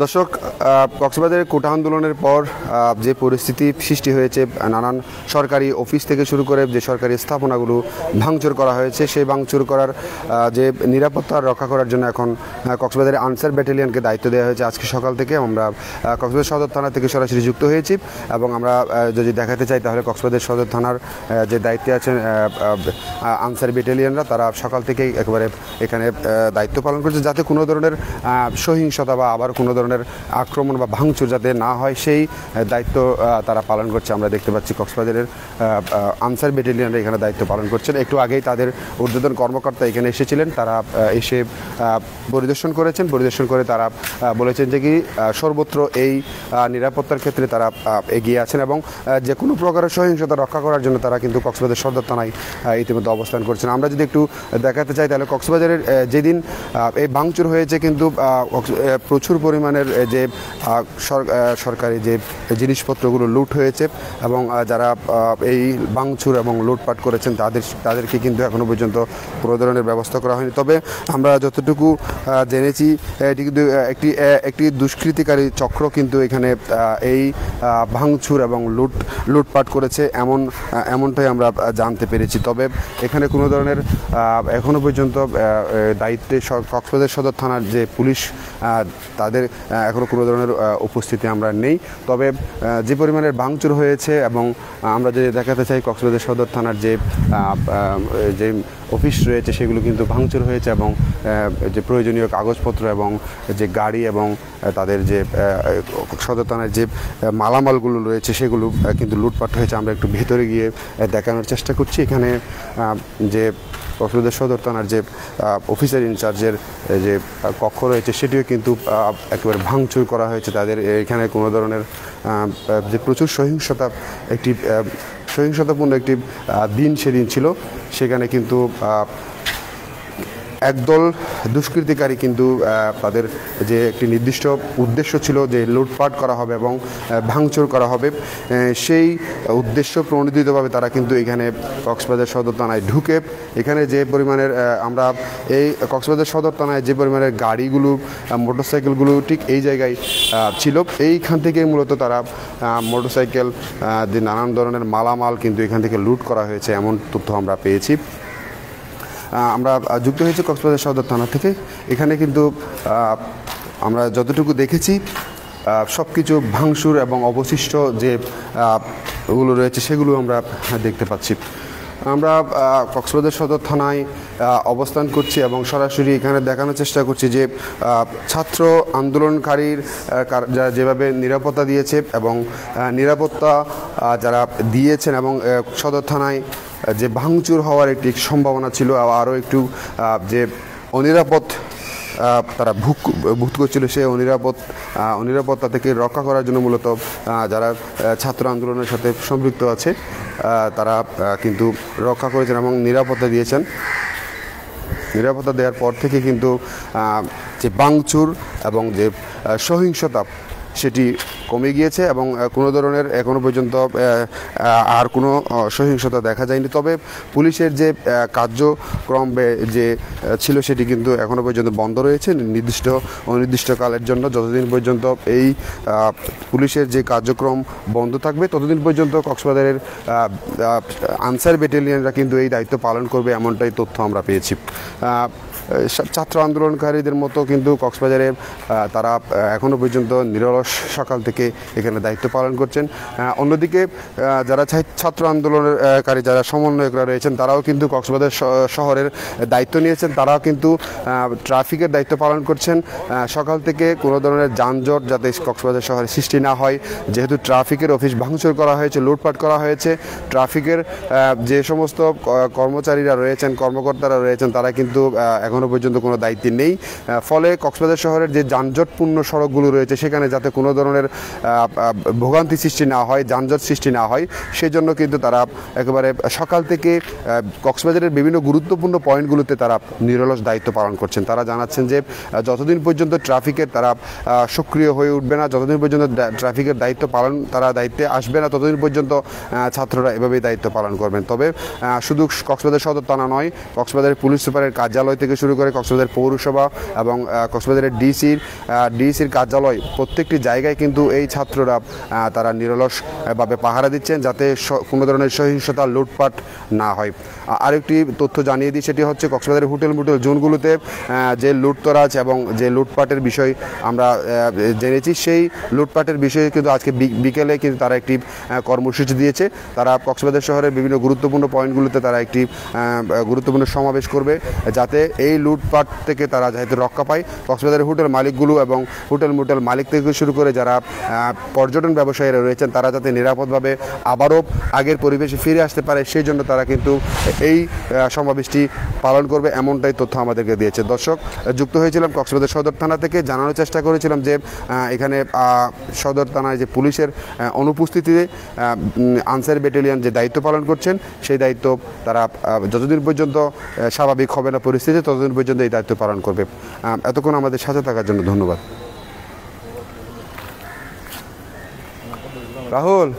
দর্শক, কক্সবাজারের কোটা আন্দোলনের পর যে পরিস্থিতি সৃষ্টি হয়েছে, নানান সরকারি অফিস থেকে শুরু করে যে সরকারি স্থাপনাগুলো ভাঙচুর করা হয়েছে, সেই ভাঙচুর করার যে নিরাপত্তা রক্ষা করার জন্য এখন কক্সবাজারের আনসার ব্যাটালিয়নকে দায়িত্ব দেওয়া হয়েছে। আজকে সকাল থেকে আমরা কক্সবাজার সদর থানা থেকে সরাসরি যুক্ত হয়েছি এবং আমরা যদি দেখাতে চাই তাহলে কক্সবাজার সদর থানার যে দায়িত্বে আছেন আনসার ব্যাটালিয়নরা, তারা সকাল থেকেই একেবারে এখানে দায়িত্ব পালন করছে যাতে কোনো ধরনের সহিংসতা বা আবার কোনো ধরনের আক্রমণ বা ভাঙচুর যাতে না হয়, সেই দায়িত্ব তারা পালন করছে। আমরা দেখতে পাচ্ছি কক্সবাজারের আনসার ব্যাটালিয়নরা এখানে দায়িত্ব পালন করছেন। একটু আগেই তাদের ঊর্ধ্বতন কর্মকর্তা এখানে এসেছিলেন, তারা এসে পরিদর্শন করেছেন। পরিদর্শন করে তারা বলেছেন যে কি সর্বত্র এই নিরাপত্তার ক্ষেত্রে তারা এগিয়ে আছেন এবং যে কোনো প্রকারের সহিংসতা রক্ষা করার জন্য তারা কিন্তু কক্সবাজার সদর থানায় ইতিমধ্যে অবস্থান করছেন। আমরা যদি একটু দেখাতে চাই তাহলে কক্সবাজারের যেদিন এই ভাঙচুর হয়েছে কিন্তু প্রচুর পরিমাণের যে সরকারি যে জিনিসপত্রগুলো লুট হয়েছে এবং যারা এই ভাঙচুর এবং লুটপাট করেছেন তাদেরকে কিন্তু এখনও পর্যন্ত কোনো ধরনের ব্যবস্থা করা হয়নি। তবে আমরা যতটুকু জেনেছি এটি কিন্তু একটি দুষ্কৃতিকারী চক্র কিন্তু এখানে এই ভাঙচুর এবং লুটপাট করেছে এমনটাই আমরা জানতে পেরেছি। তবে এখানে কোনো ধরনের এখনও পর্যন্ত দায়িত্বে কক্সবাজার সদর থানার যে পুলিশ তাদের এখনও কোনো ধরনের উপস্থিতি আমরা নেই। তবে যে পরিমাণের ভাঙচুর হয়েছে এবং আমরা যদি দেখাতে চাই কক্সবাজার সদর থানার যে অফিস রয়েছে সেগুলো কিন্তু ভাঙচুর হয়েছে এবং যে প্রয়োজনীয় কাগজপত্র এবং যে গাড়ি এবং তাদের যে সদর থানার যে মালামালগুলো রয়েছে সেগুলো কিন্তু লুটপাট হয়েছে। আমরা একটু ভেতরে গিয়ে দেখানোর চেষ্টা করছি। এখানে যে কক্সবাজার সদর থানার যে অফিসার ইনচার্জের যে কক্ষ রয়েছে সেটিও কিন্তু একেবারে ভাঙচুর করা হয়েছে। তাদের এখানে কোনো ধরনের যে প্রচুর সহিংসতাপূর্ণ একটি দিন সেদিন ছিল, সেখানে কিন্তু একদল দুষ্কৃতিকারী কিন্তু তাদের যে একটি নির্দিষ্ট উদ্দেশ্য ছিল যে লুটপাট করা হবে এবং ভাঙচুর করা হবে, সেই উদ্দেশ্য প্রণোদিতভাবে তারা কিন্তু এখানে কক্সবাজার সদর থানায় ঢুকে এখানে যে পরিমাণের আমরা এই কক্সবাজার সদর থানায় যে পরিমাণের গাড়িগুলো মোটরসাইকেলগুলো ঠিক এই জায়গায় ছিল, এইখান থেকে মূলত তারা মোটরসাইকেল যে নানান ধরনের মালামাল কিন্তু এখান থেকে লুট করা হয়েছে এমন তথ্য আমরা পেয়েছি। আমরা যুক্ত হয়েছি কক্সবাজার সদর থানা থেকে। এখানে কিন্তু আমরা যতটুকু দেখেছি সব কিছু ভাঙচুর এবং অবশিষ্ট যে ওগুলো রয়েছে সেগুলো আমরা দেখতে পাচ্ছি। আমরা কক্সবাজার সদর থানায় অবস্থান করছি এবং সরাসরি এখানে দেখানোর চেষ্টা করছি যে ছাত্র আন্দোলনকারীর যারা যেভাবে নিরাপত্তা দিয়েছে এবং নিরাপত্তা যারা দিয়েছেন এবং সদর থানায় যে ভাঙচুর হওয়ার একটি সম্ভাবনা ছিল, আরও একটু যে অনিরাপদ তারা ভুগ করছিল, সেই অনিরাপত্তা থেকে রক্ষা করার জন্য মূলত যারা ছাত্র আন্দোলনের সাথে সম্পৃক্ত আছে তারা কিন্তু রক্ষা করেছেন এবং নিরাপত্তা দিয়েছেন। নিরাপত্তা দেওয়ার পর থেকে কিন্তু যে ভাঙচুর এবং যে সহিংসতা সেটি কমে গিয়েছে এবং কোনো ধরনের এখনও পর্যন্ত আর কোনো সহিংসতা দেখা যায়নি। তবে পুলিশের যে কার্যক্রম যে ছিল সেটি কিন্তু এখনও পর্যন্ত বন্ধ রয়েছে অনির্দিষ্টকালের জন্য। যতদিন পর্যন্ত এই পুলিশের যে কার্যক্রম বন্ধ থাকবে ততদিন পর্যন্ত কক্সবাজারের আনসার ব্যাটালিয়নরা কিন্তু এই দায়িত্ব পালন করবে এমনটাই তথ্য আমরা পেয়েছি। ছাত্র আন্দোলনকারীদের মতো কিন্তু কক্সবাজারে তারা এখনও পর্যন্ত নিরলস সকাল থেকে এখানে দায়িত্ব পালন করছেন। অন্যদিকে যারা ছাত্র আন্দোলনকারী যারা সমন্বয়করা রয়েছেন তারাও কিন্তু কক্সবাজার শহরের দায়িত্ব নিয়েছেন। তারাও কিন্তু ট্রাফিকের দায়িত্ব পালন করছেন। সকাল থেকে কোনো ধরনের যানজট যাতে কক্সবাজার শহরে সৃষ্টি না হয়, যেহেতু ট্রাফিকের অফিস ভাঙচুর করা হয়েছে, লুটপাট করা হয়েছে, ট্রাফিকের যে সমস্ত কর্মচারীরা রয়েছেন, কর্মকর্তারা রয়েছেন, তারা কিন্তু এখনও পর্যন্ত কোনো দায়িত্ব নেই। ফলে কক্সবাজার শহরের যে যানজটপূর্ণ সড়কগুলো রয়েছে সেখানে যাতে কোনো ধরনের ভোগান্তি সৃষ্টি না হয়, যানজট সৃষ্টি না হয়, সেজন্য কিন্তু তারা একেবারে সকাল থেকে কক্সবাজারের বিভিন্ন গুরুত্বপূর্ণ পয়েন্টগুলোতে তারা নিরলস দায়িত্ব পালন করছেন। তারা জানাচ্ছেন যে যতদিন পর্যন্ত ট্রাফিকের তারা সক্রিয় হয়ে উঠবে না, যতদিন পর্যন্ত ট্রাফিকের তারা দায়িত্বে আসবে না, ততদিন পর্যন্ত ছাত্ররা এভাবেই দায়িত্ব পালন করবেন। তবে শুধু কক্সবাজার সদর থানা নয়, কক্সবাজারের পুলিশ সুপারের কার্যালয় থেকে শুরু করে কক্সবাজার পৌরসভা এবং কক্সবাজারের ডিসির কার্যালয় প্রত্যেকটি জায়গায় কিন্তু এই ছাত্ররা তারা নিরলসভাবে পাহারা দিচ্ছেন যাতে কোনো ধরনের সহিংসতা লুটপাট না হয়। আরেকটি তথ্য জানিয়ে দিই, সেটি হচ্ছে কক্সবাজারের হোটেল জোনগুলোতে যে লুটতরাজ এবং যে লুটপাটের বিষয় আমরা জেনেছি, সেই লুটপাটের বিষয়ে কিন্তু আজকে বিকেলে কিন্তু তারা একটি কর্মসূচি দিয়েছে। তারা কক্সবাজার শহরের বিভিন্ন গুরুত্বপূর্ণ পয়েন্টগুলোতে তারা একটি গুরুত্বপূর্ণ সমাবেশ করবে যাতে এই লুটপাট থেকে তারা যাতে রক্ষা পায়। কক্সবাজারের হোটেল মালিকগুলো এবং হোটেল মালিক থেকে শুরু করে যারা পর্যটন ব্যবসায়ীরা রয়েছেন তারা যাতে নিরাপদভাবে আবারও আগের পরিবেশে ফিরে আসতে পারে, সেই জন্য তারা কিন্তু এই সমাবেশটি পালন করবে, এমনটাই তথ্য আমাদেরকে দিয়েছে। দর্শক, যুক্ত হয়েছিলাম কক্সবাজার সদর থানা থেকে, জানানোর চেষ্টা করেছিলাম যে এখানে সদর থানায় যে পুলিশের অনুপস্থিতিতে আনসার ব্যাটালিয়ন যে দায়িত্ব পালন করছেন, সেই দায়িত্ব তারা যতদিন পর্যন্ত স্বাভাবিক হবে না পরিস্থিতি, ততদিন পর্যন্ত এই দায়িত্ব পালন করবে। এতক্ষণ আমাদের সাথে থাকার জন্য ধন্যবাদ। রাহুল।